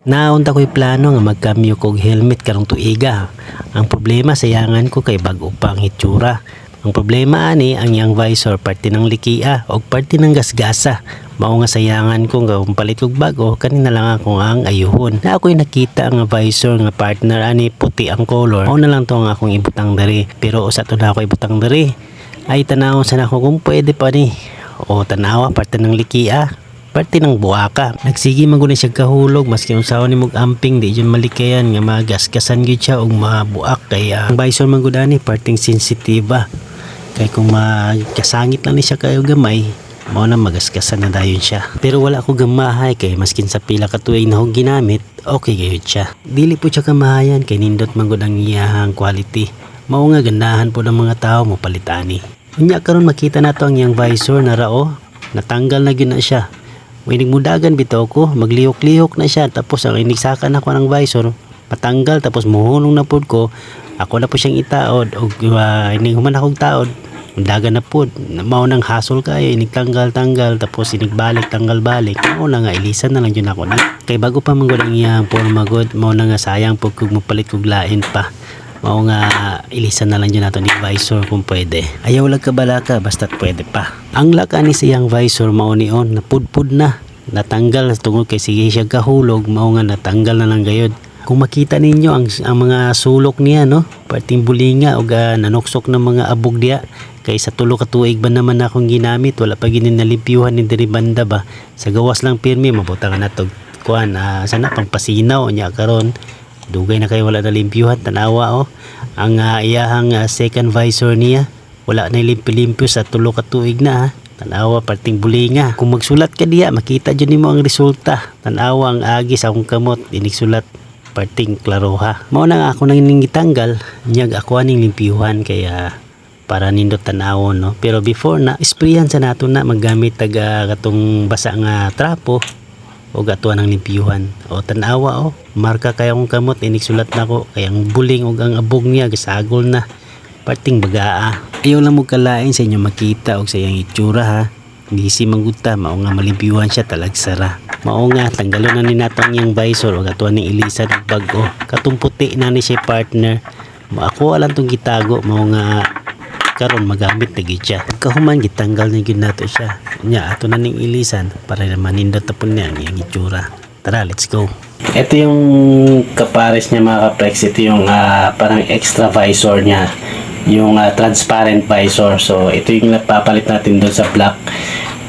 Naunta ko'y plano nga magkamyo kog helmet karong tuiga. Ang problema sayangan ko kay bag-o pa ang hitsura. Ang problema ani ang yang visor parte ng likia o parte ng gasgasa. Mao nga sayangan ko nga kung palit kog bag-o kanina lang ako ang ayuhon. Na ako'y nakita ang visor nga partner ani puti ang color. Mao na lang to ang akong ibutang diri. Pero usa to na ako ibutang diri. Ay tanaw sa nako kung pwede pa ni. O tanawa parte ng likia. Parte ng buwaka. Nagsigi man gud siya kahulog maski unsaon ni mog amping di jud malikayan nga magasgasan gyud siya og mabuak kay ang visor man gud ani parting sensitiba. Kay kung magkasangit lang ni siya kayo gamay, mao na magasgasan na dayon siya. Pero wala ko gamahay kay maskin sa pila ka tuig na akong ginamit, okay gyud siya. Dili po siya kamahayan kay nindot man gud ang iyahang quality. Mao nga gandahan po ng mga tao mo palitani. Unya karon makita nato ang yang visor na rao, natanggal na gyud na siya. Winig mudagan bitaw ko, maglihok-lihok na siya tapos ang inigsakan ako ng visor, patanggal tapos muhunong na pod ko. Ako na po siyang itaod o ining human akong taod. Mudagan na pod, mao nang hasol kayo, inigtanggal-tanggal tapos inigbalik tanggal-balik. Mao na nga ilisan na lang yun ako na. Kay bago pa man gud ang iyang forma gud, mao na nga sayang pag kung mapalit kog lain pa. Mao nga ilisan na lang yun nato ni visor kung pwede. Ayaw lang kabalaka basta't pwede pa. Ang laka ni siyang visor mao nion napudpud na. Natanggal tungod kay sige siya kahulog, mao nga natanggal na lang gayud. Kung makita ninyo ang mga sulok niya no, parting bulinga o nanuksok ng mga abog diya. Kay sa tulo ka tuig ba naman akong ginamit, wala pa ginin nalimpyuhan ni diri banda ba. Sa gawas lang pirmi mabutangan na to kuan sana pangpasinaw nya karon. Dugay na kayo wala na limpyuhan tanawa ang iyahang second visor niya wala na limpyo-limpyo sa tulo ka tuig na tanawa parting bulinga. Kung magsulat ka diya makita dyan nimo ang resulta. Tanawa ang agi sa akong kamot inigsulat parting klaroha. Mao na nga ako nang gitanggal nyag ako aning limpyuhan kaya para nindot tanawon no. Pero before na sprayan sa nato na maggamit taga katong basa nga trapo o gatuan ng limpyuhan o tanawa marka kay akong kamot inigsulat na ko kay ang buling ug ang abog niya gisagol na parting bagaa. Ayaw lang mo kalain sa inyo makita og sa iyang itsura ha. Gisi mangguta mao nga malimpyuhan siya talagsara. Mao nga tanggalon na ni natong yang visor o gatuan ning ilisan og bag-o. Katong puti na ni siya partner. Ako alam tong gitago mao nga karon magamit na gid siya. Kahuman gitanggal na gyud nato siya. Nya ato na ning ilisan para manindot ta pud niya ang iyang itsura. Tara, let's go. Ito yung kapares niya mga kaplex. Ito yung parang extra visor niya. Yung transparent visor. So ito yung napapalit natin doon sa black.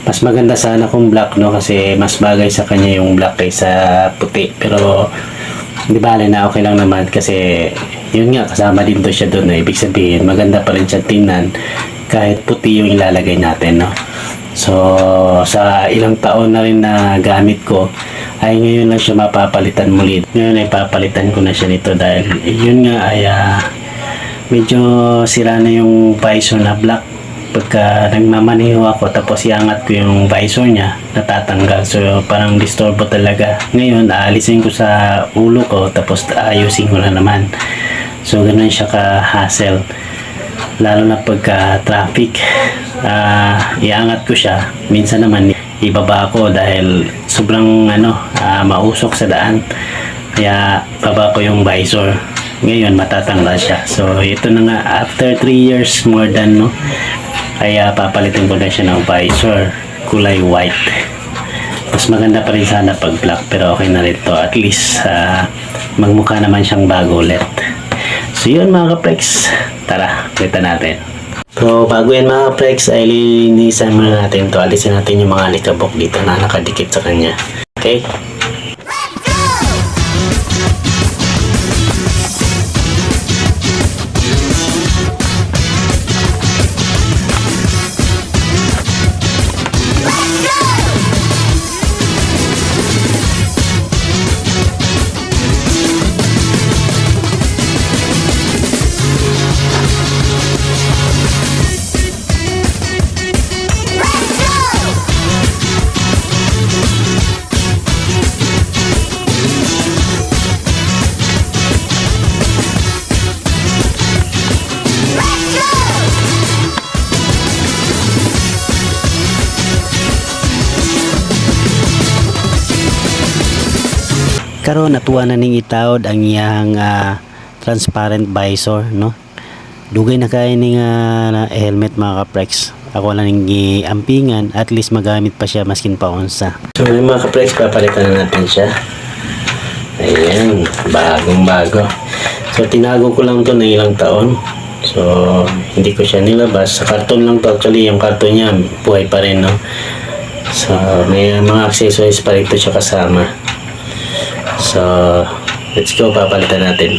Mas maganda sana kung black no kasi mas bagay sa kanya yung black kaysa puti. Pero di bale na okay lang naman kasi yun nga kasama din to siya doon. Ibig sabihin maganda pa rin siya tingnan kahit puti yung ilalagay natin no. So sa ilang taon na rin na gamit ko ay ngayon lang siya mapapalitan muli. Ngayon ay papalitan ko na siya nito dahil yun nga ay medyo sira na yung visor na black. Pagka nagmamaneho ako tapos iangat ko yung visor niya natatanggal, so parang disturbo talaga. Ngayon aalisin ko sa ulo ko tapos ayusin ko na naman. So ganun siya ka-hassle lalo na pagka traffic. Iangat ko siya, minsan naman ibaba ko dahil sobrang mausok sa daan, kaya baba ko yung visor. Ngayon matatanggal siya. So ito na nga after 3 years more than no, kaya papalitin ko na siya ng visor kulay white. Mas maganda pa rin sana pag black pero okay na rin to, at least magmukha naman siyang bago ulit. So yun mga kaplex, tara kita natin. So bago yan mga kaplex ay linisan muna natin to. Alisin natin yung mga alikabok dito na nakadikit sa kanya. Okay. Karon natuwa na ning itawod ang iyang transparent visor, no? Dugay na kay ning helmet mga kaprex. Ako lang ning giampingan, at least magamit pa siya maskin pa unsa. So mga kaprex, papalitan na natin siya. Ayan, bagong bago. So tinago ko lang to ng ilang taon. So hindi ko siya nilabas. Sa karton lang to, actually yung karton niya buhay pa rin, no? So may mga accessories pa rin to siya kasama. So let's go, papalitan natin.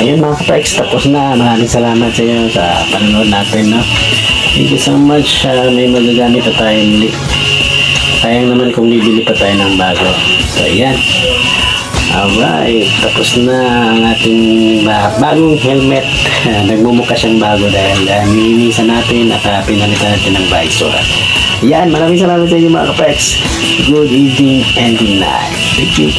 Ayun mga kaprex, tapos na. Maraming salamat sa inyo sa panonood natin, no? Thank you so much. May magagamit na tayo muli. Sayang naman kung bibili pa tayo ng bago. So ayan. Alright, tapos na ang ating bagong helmet. Nagmumukha siyang bago dahil nilinisan natin at pinalitan natin ng visor. Ayan, maraming salamat sa inyo mga kaprex. Good evening and good night. Thank you.